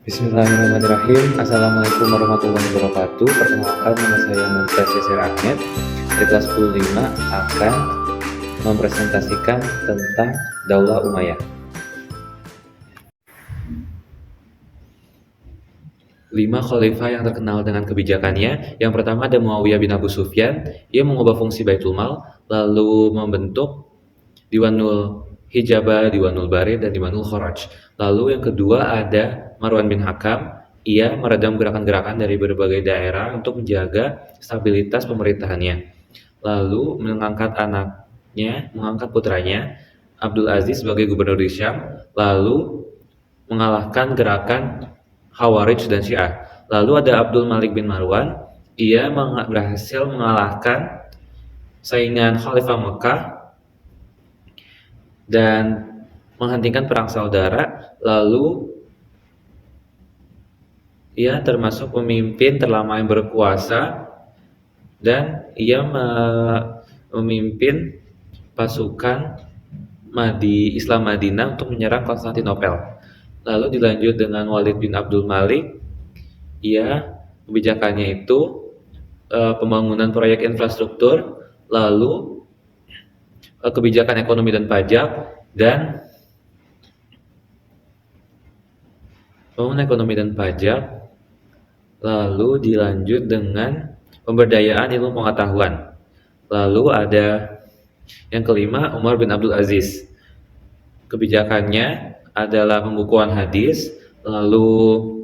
Bismillahirrahmanirrahim. Assalamualaikum warahmatullahi wabarakatuh. Perkenalkan, nama saya Mumtaz Yasir Ahmed dari kelas 15 akan mempresentasikan tentang Daulah Umayyah. 5 khalifah yang terkenal dengan kebijakannya. Yang pertama ada Muawiyah bin Abu Sufyan. Ia mengubah fungsi Baitul Mal, lalu membentuk Diwanul Hijabah, Diwanul Barid, dan Diwanul Kharaj. Lalu yang kedua ada Marwan bin Hakam. Ia meredam gerakan-gerakan dari berbagai daerah untuk menjaga stabilitas pemerintahannya. Lalu mengangkat putranya Abdul Aziz sebagai gubernur di Syam, lalu mengalahkan gerakan Khawarij dan Syiah. Lalu ada Abdul Malik bin Marwan. Ia berhasil mengalahkan saingan Khalifah Mekah dan menghentikan perang saudara. Lalu ia termasuk pemimpin terlama yang berkuasa dan ia memimpin pasukan Islam Madinah untuk menyerang Konstantinopel. Lalu dilanjut dengan Walid bin Abdul Malik. Kebijakannya itu pembangunan proyek infrastruktur, lalu kebijakan ekonomi dan pajak, lalu dilanjut dengan pemberdayaan ilmu pengetahuan. Lalu ada yang kelima, Umar bin Abdul Aziz. Kebijakannya adalah pembukuan hadis, lalu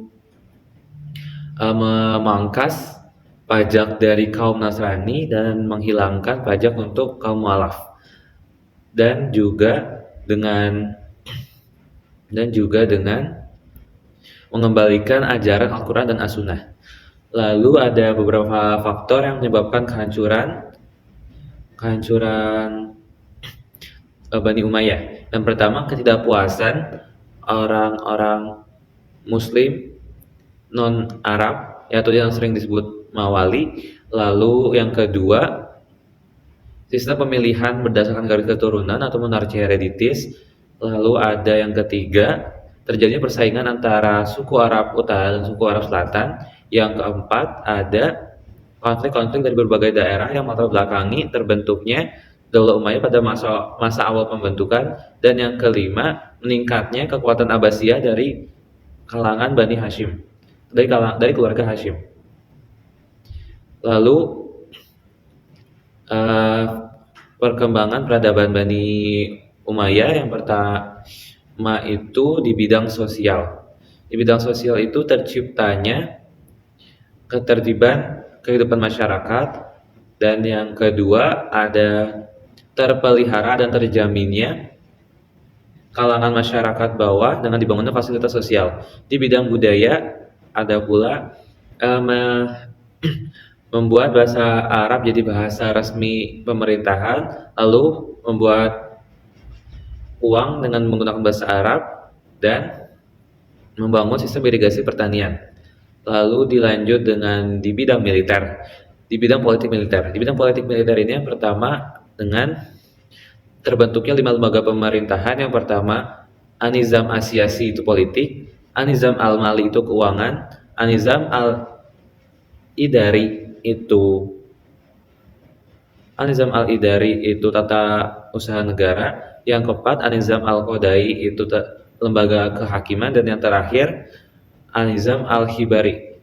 memangkas pajak dari kaum Nasrani dan menghilangkan pajak untuk kaum mualaf. Dan juga dengan mengembalikan ajaran Al-Quran dan As-Sunnah. Lalu ada beberapa faktor yang menyebabkan kehancuran Bani Umayyah. Yang pertama, ketidakpuasan orang-orang Muslim non-Arab, yaitu yang sering disebut Mawali. Lalu yang kedua, sistem pemilihan berdasarkan garis keturunan atau monarki hereditis. Lalu ada yang ketiga, terjadinya persaingan antara suku Arab Utara dan suku Arab Selatan. Yang keempat, ada konflik-konflik dari berbagai daerah yang melatar belakangi terbentuknya Daulah Umayyah pada masa awal pembentukan. Dan yang kelima, meningkatnya kekuatan Abbasiyah dari kalangan Bani Hashim, dari keluarga Hashim. Lalu perkembangan peradaban Bani Umayyah, yang pertama itu di bidang sosial. Di bidang sosial itu terciptanya ketertiban kehidupan masyarakat, dan yang kedua ada terpelihara dan terjaminnya kalangan masyarakat bawah dengan dibangunnya fasilitas sosial. Di bidang budaya ada pula membuat bahasa Arab jadi bahasa resmi pemerintahan, lalu membuat uang dengan menggunakan bahasa Arab, dan membangun sistem irigasi pertanian. Lalu dilanjut dengan di bidang militer, di bidang politik militer. Di bidang politik militer ini yang pertama dengan terbentuknya 5 lembaga pemerintahan. Yang pertama, An-Nizam Asyasi itu politik, An-Nizam Al-Mali itu keuangan, An-Nizam Al-Idari itu tata usaha negara. Yang keempat, An-Nizam Al-Qadai itu lembaga kehakiman, dan yang terakhir An-Nizam Al-Khibari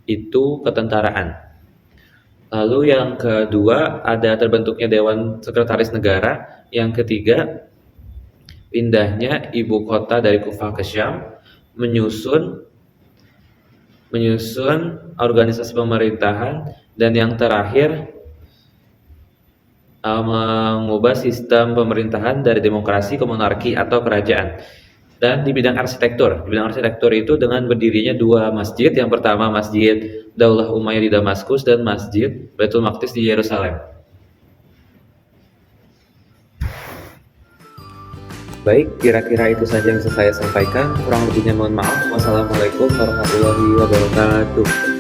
itu ketentaraan. Lalu yang kedua ada terbentuknya Dewan Sekretaris Negara. Yang ketiga, pindahnya ibu kota dari Kufah ke Syam, menyusun organisasi pemerintahan, dan yang terakhir mengubah sistem pemerintahan dari demokrasi ke monarki atau kerajaan. Dan di bidang arsitektur itu dengan berdirinya 2 masjid. Yang pertama Masjid Daulah Umayyah di Damaskus dan Masjid Baitul Maqdis di Yerusalem. Baik, kira-kira itu saja yang bisa saya sampaikan. Kurang lebihnya mohon maaf. Wassalamualaikum warahmatullahi wabarakatuh.